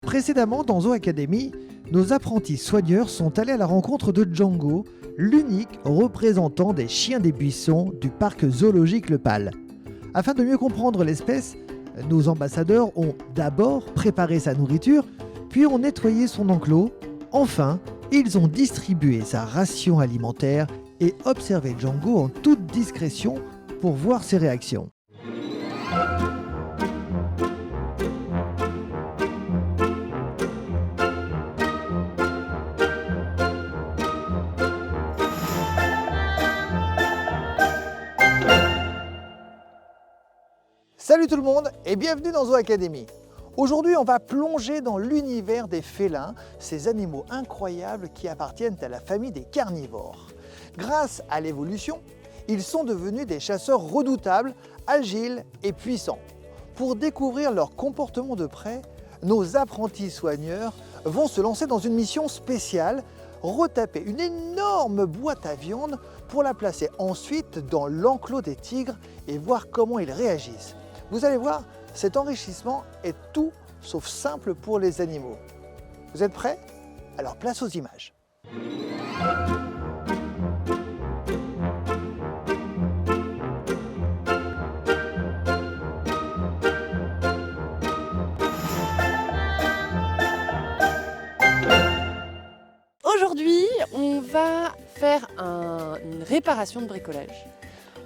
Précédemment, dans Zoo Academy, nos apprentis soigneurs sont allés à la rencontre de Django, l'unique représentant des chiens des buissons du parc zoologique Le Pal. Afin de mieux comprendre l'espèce, nos ambassadeurs ont d'abord préparé sa nourriture, puis ont nettoyé son enclos. Enfin, ils ont distribué sa ration alimentaire et observé Django en toute discrétion pour voir ses réactions. Salut tout le monde et bienvenue dans Zoo Academy. Aujourd'hui, on va plonger dans l'univers des félins, ces animaux incroyables qui appartiennent à la famille des carnivores. Grâce à l'évolution, ils sont devenus des chasseurs redoutables, agiles et puissants. Pour découvrir leur comportement de près, nos apprentis soigneurs vont se lancer dans une mission spéciale, retaper une énorme boîte à viande pour la placer ensuite dans l'enclos des tigres et voir comment ils réagissent. Vous allez voir, cet enrichissement est tout sauf simple pour les animaux. Vous êtes prêts? Alors place aux images. Aujourd'hui, on va faire une réparation de bricolage.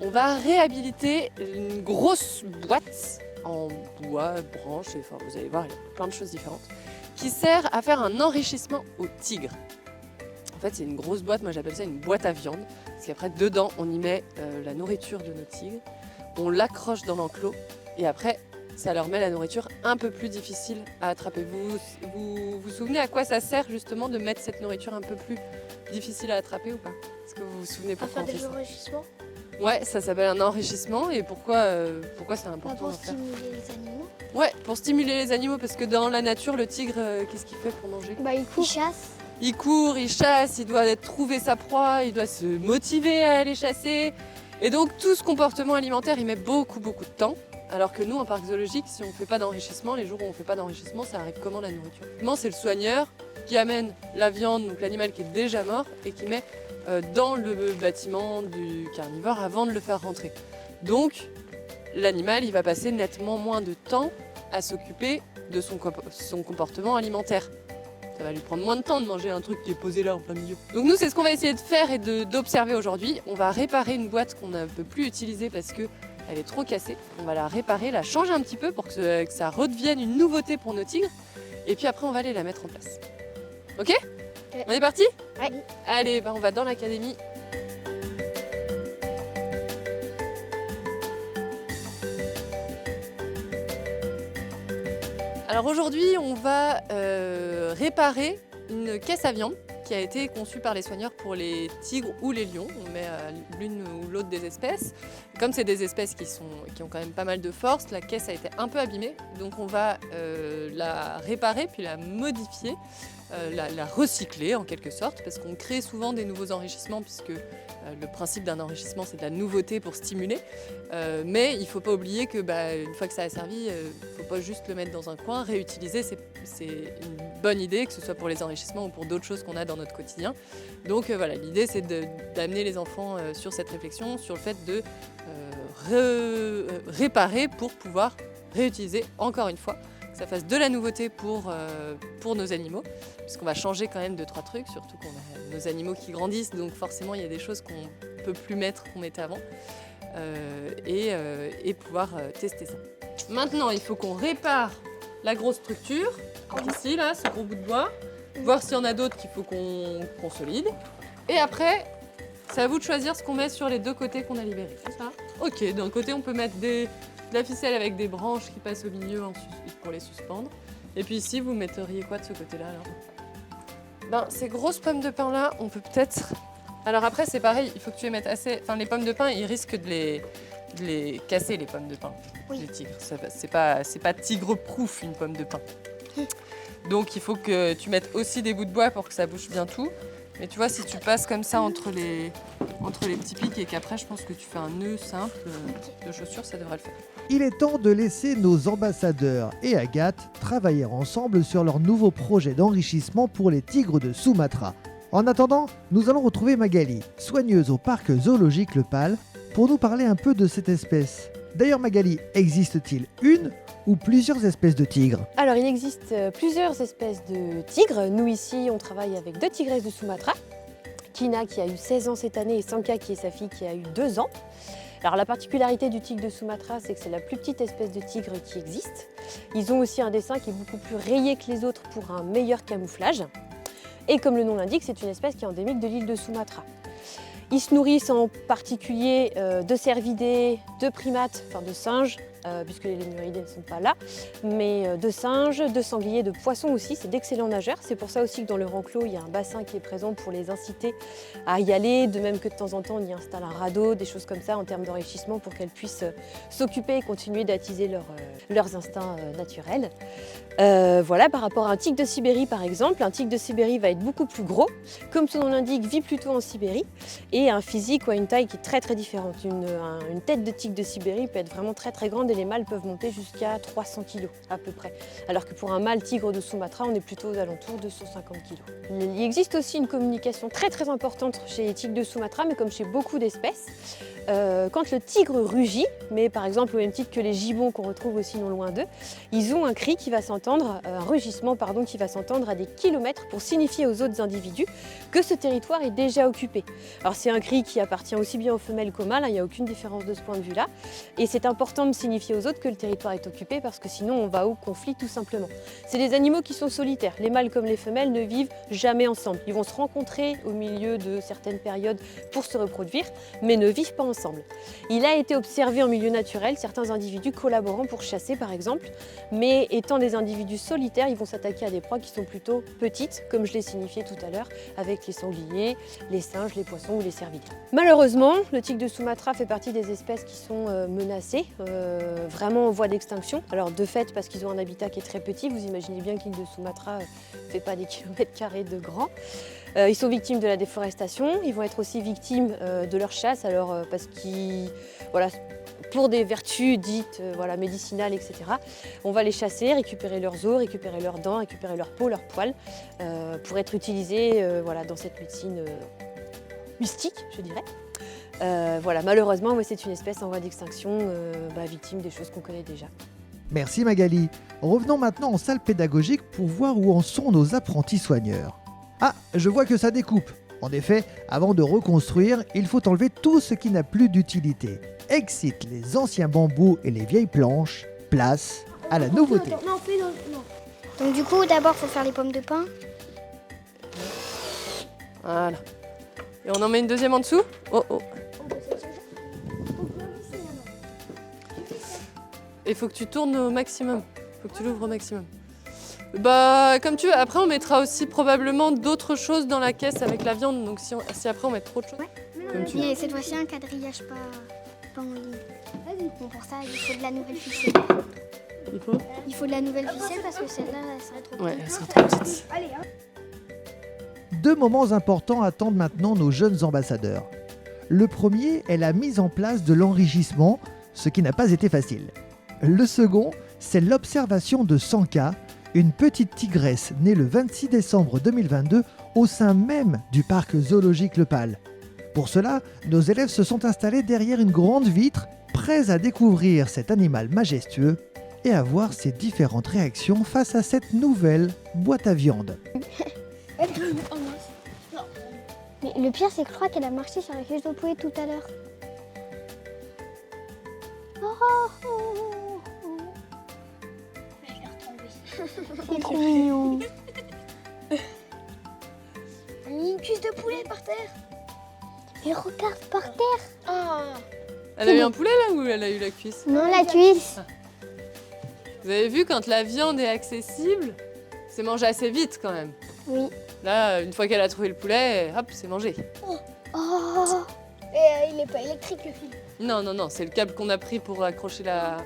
On va réhabiliter une grosse boîte en bois, branches, enfin vous allez voir, il y a plein de choses différentes, qui sert à faire un enrichissement au tigre. En fait, c'est une grosse boîte, moi j'appelle ça une boîte à viande, parce qu'après dedans, on y met la nourriture de nos tigres, on l'accroche dans l'enclos, et après, ça leur met la nourriture un peu plus difficile à attraper. Vous souvenez à quoi ça sert justement de mettre cette nourriture un peu plus difficile à attraper ou pas? Est-ce que vous vous souvenez pourquoi on fait ça? Enrichissement. Ouais, ça s'appelle un enrichissement et pourquoi c'est important Pour d'en faire? stimuler les animaux. Ouais, pour stimuler les animaux parce que dans la nature, le tigre, qu'est-ce qu'il fait pour manger? Il court. Il chasse. Il court, il chasse, il doit trouver sa proie, il doit se motiver à aller chasser. Et donc tout ce comportement alimentaire, il met beaucoup de temps. Alors que nous, en parc zoologique, si on ne fait pas d'enrichissement, les jours où on ne fait pas d'enrichissement, ça arrive comment la nourriture? C'est le soigneur qui amène la viande, donc l'animal qui est déjà mort, et qui met dans le bâtiment du carnivore avant de le faire rentrer. Donc l'animal, il va passer nettement moins de temps à s'occuper de son comportement alimentaire. Ça va lui prendre moins de temps de manger un truc qui est posé là en plein milieu. Donc nous, c'est ce qu'on va essayer de faire et d'observer aujourd'hui. On va réparer une boîte qu'on ne peut plus utiliser parce que elle est trop cassée. On va la réparer, la changer un petit peu pour que ça redevienne une nouveauté pour nos tigres. Et puis après, on va aller la mettre en place. Ok? Ouais. On est parti? Ouais. Allez, on va dans l'académie. Alors aujourd'hui, on va réparer une caisse à viande qui a été conçue par les soigneurs pour les tigres ou les lions. On met l'une ou l'autre des espèces. Comme c'est des espèces qui ont quand même pas mal de force, la caisse a été un peu abîmée. Donc on va la réparer puis la modifier, la recycler en quelque sorte, parce qu'on crée souvent des nouveaux enrichissements puisque le principe d'un enrichissement, c'est de la nouveauté pour stimuler. Mais il ne faut pas oublier que une fois que ça a servi, il ne faut pas juste le mettre dans un coin. Réutiliser, c'est une bonne idée, que ce soit pour les enrichissements ou pour d'autres choses qu'on a dans notre quotidien. Donc voilà, l'idée, c'est d'amener les enfants sur cette réflexion, sur le fait de réparer pour pouvoir réutiliser encore une fois. Que ça fasse de la nouveauté pour nos animaux, puisqu'on va changer quand même 2-3 trucs, surtout qu'on a nos animaux qui grandissent, donc forcément il y a des choses qu'on ne peut plus mettre qu'on mettait avant, et pouvoir tester ça. Maintenant, il faut qu'on répare la grosse structure, ici, là, ce gros bout de bois, voir s'il y en a d'autres qu'il faut qu'on consolide, et après, c'est à vous de choisir ce qu'on met sur les deux côtés qu'on a libérés. C'est ça? Ok, d'un côté on peut mettre de la ficelle avec des branches qui passent au milieu pour les suspendre. Et puis ici, vous metteriez quoi de ce côté-là alors? Ces grosses pommes de pin là, on peut peut-être... Alors après, c'est pareil, il faut que tu les mettes assez... Enfin, les pommes de pin, ils risquent de les casser, les pommes de pin, les tigres. C'est pas tigre-proof, une pomme de pin. Donc il faut que tu mettes aussi des bouts de bois pour que ça bouge bien tout. Mais tu vois, si tu passes comme ça entre les petits pics et qu'après, je pense que tu fais un nœud simple de chaussure, ça devrait le faire. il est temps de laisser nos ambassadeurs et Agathe travailler ensemble sur leur nouveau projet d'enrichissement pour les tigres de Sumatra. En attendant, nous allons retrouver Magali, soigneuse au parc zoologique Le Pal, pour nous parler un peu de cette espèce. D'ailleurs Magali, existe-t-il une ou plusieurs espèces de tigres? Alors il existe plusieurs espèces de tigres. Nous ici on travaille avec 2 tigresses de Sumatra. Kina qui a eu 16 ans cette année et Sanka qui est sa fille qui a eu 2 ans. Alors la particularité du tigre de Sumatra, c'est que c'est la plus petite espèce de tigre qui existe. Ils ont aussi un dessin qui est beaucoup plus rayé que les autres pour un meilleur camouflage. Et comme le nom l'indique, c'est une espèce qui est endémique de l'île de Sumatra. Ils se nourrissent en particulier de cervidés, de primates, enfin de singes, puisque les lémuridés ne sont pas là, mais de singes, de sangliers, de poissons aussi, c'est d'excellents nageurs. C'est pour ça aussi que dans leur enclos, il y a un bassin qui est présent pour les inciter à y aller, de même que de temps en temps, on y installe un radeau, des choses comme ça en termes d'enrichissement pour qu'elles puissent s'occuper et continuer d'attiser leurs instincts naturels. Voilà, par rapport à un tigre de Sibérie par exemple, un tigre de Sibérie va être beaucoup plus gros, comme son nom l'indique, vit plutôt en Sibérie, et un physique ou une taille qui est très différente. Une tête de tigre de Sibérie peut être vraiment très grande et les mâles peuvent monter jusqu'à 300 kg à peu près. Alors que pour un mâle tigre de Sumatra, on est plutôt aux alentours de 150 kg. Il existe aussi une communication très importante chez les tigres de Sumatra, mais comme chez beaucoup d'espèces. Quand le tigre rugit, mais par exemple au même titre que les gibbons qu'on retrouve aussi non loin d'eux, ils ont un cri qui va s'entendre, un rugissement pardon, qui va s'entendre à des kilomètres pour signifier aux autres individus que ce territoire est déjà occupé. Alors c'est un cri qui appartient aussi bien aux femelles qu'aux mâles, il n'y a aucune différence de ce point de vue-là. Et c'est important de signifier aux autres que le territoire est occupé parce que sinon on va au conflit tout simplement. C'est des animaux qui sont solitaires, les mâles comme les femelles ne vivent jamais ensemble. Ils vont se rencontrer au milieu de certaines périodes pour se reproduire, mais ne vivent pas ensemble. Il a été observé en milieu naturel, certains individus collaborant pour chasser par exemple, mais étant des individus solitaires, ils vont s'attaquer à des proies qui sont plutôt petites, comme je l'ai signifié tout à l'heure, avec les sangliers, les singes, les poissons ou les cervidés. Malheureusement, le tigre de Sumatra fait partie des espèces qui sont menacées, vraiment en voie d'extinction. Alors de fait, parce qu'ils ont un habitat qui est très petit, vous imaginez bien que l'île de Sumatra ne fait pas des kilomètres carrés de grand. Ils sont victimes de la déforestation, ils vont être aussi victimes de leur chasse, alors parce qu'ils, voilà, pour des vertus dites médicinales, etc. On va les chasser, récupérer leurs os, récupérer leurs dents, récupérer leur peau, leurs poils, pour être utilisés dans cette médecine mystique, je dirais. Malheureusement, c'est une espèce en voie d'extinction, victime des choses qu'on connaît déjà. Merci Magali. Revenons maintenant en salle pédagogique pour voir où en sont nos apprentis soigneurs. Ah, je vois que ça découpe. En effet, avant de reconstruire, il faut enlever tout ce qui n'a plus d'utilité. Exit les anciens bambous et les vieilles planches. Place à la nouveauté. Donc du coup, d'abord, il faut faire les pommes de pin. Voilà. Et on en met une deuxième en dessous. Oh. Il faut que tu tournes au maximum. Il faut que tu l'ouvres au maximum. Comme tu veux. Après, on mettra aussi probablement d'autres choses dans la caisse avec la viande. Donc si après on met trop de choses. Mais cette fois-ci, un quadrillage pas en ligne. Bon, pour ça, il faut de la nouvelle ficelle. Il faut de la nouvelle ficelle parce que celle-là, elle serait trop petite. Ouais, elle serait trop petite. Deux moments importants attendent maintenant nos jeunes ambassadeurs. Le premier est la mise en place de l'enrichissement, ce qui n'a pas été facile. Le second, c'est l'observation de Sanka, une petite tigresse née le 26 décembre 2022 au sein même du parc zoologique Le Pal. Pour cela, nos élèves se sont installés derrière une grande vitre, prêts à découvrir cet animal majestueux et à voir ses différentes réactions face à cette nouvelle boîte à viande. Mais le pire, c'est que je crois qu'elle a marché sur la cuisse de poulet tout à l'heure. C'est trop mignon. Elle a mis une cuisse de poulet par terre. Mais regarde par terre. Elle a eu un poulet là ou elle a eu la cuisse? Non, la cuisse. Vous avez vu, quand la viande est accessible, c'est mangé assez vite quand même. Oui. Là, une fois qu'elle a trouvé le poulet, hop, c'est mangé. Et il n'est pas électrique le fil. Non, c'est le câble qu'on a pris pour accrocher la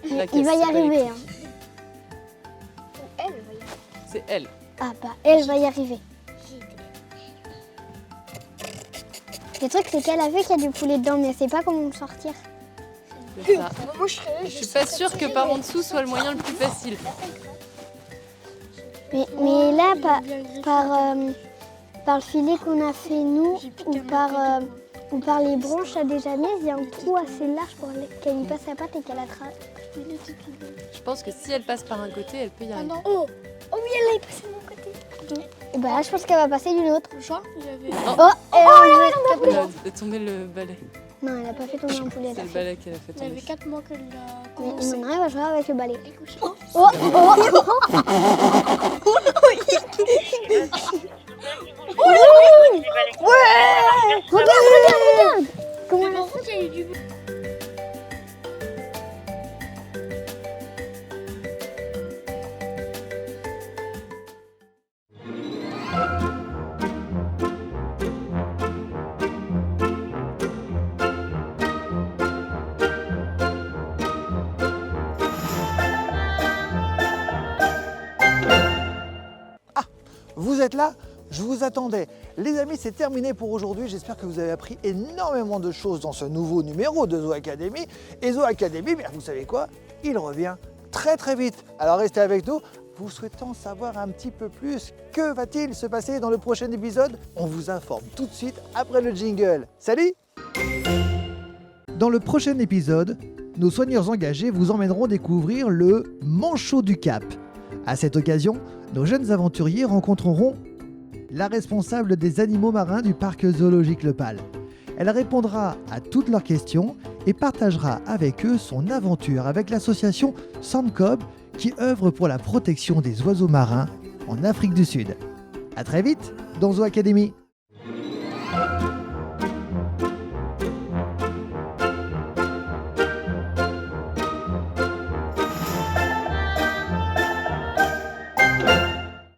caisse. Il va y c'est pas arriver. électrique. Elle va y arriver. C'est elle. Ah bah, elle va y arriver. Le truc, c'est qu'elle a vu qu'il y a du poulet dedans, mais elle sait pas comment le sortir. C'est ça. Je suis pas sûre que par en dessous soit le moyen le plus facile. Mais là, par le filet qu'on a fait nous, ou par les branches à déjà mises, il y a un trou assez large pour qu'elle y passe sa patte et qu'elle attrape. Je pense que si elle passe par un côté, elle peut y arriver. Oh oui, elle est passée de mon côté. Et bah là, je pense qu'elle va passer d'une autre. Oh, Elle elle a fait tomber le balai. Non, elle n'a pas fait tomber un poulet. C'est le balai qu'elle a fait tomber. 4 mois qu'elle l'a Mais commencé. maintenant, elle va jouer avec le balai. Regarde comment elle a fait. Vous êtes là? Je vous attendais. Les amis, c'est terminé pour aujourd'hui. J'espère que vous avez appris énormément de choses dans ce nouveau numéro de Zoo Academy. Et Zoo Academy, bien, vous savez quoi? Il revient très très vite. Alors restez avec nous. Vous souhaitant savoir un petit peu plus, que va-t-il se passer dans le prochain épisode? On vous informe tout de suite après le jingle. Salut! Dans le prochain épisode, nos soigneurs engagés vous emmèneront découvrir le Manchot du Cap. À cette occasion, nos jeunes aventuriers rencontreront la responsable des animaux marins du parc zoologique Le Pal. Elle répondra à toutes leurs questions et partagera avec eux son aventure avec l'association Sandcob qui œuvre pour la protection des oiseaux marins en Afrique du Sud. A très vite dans Zoo Academy.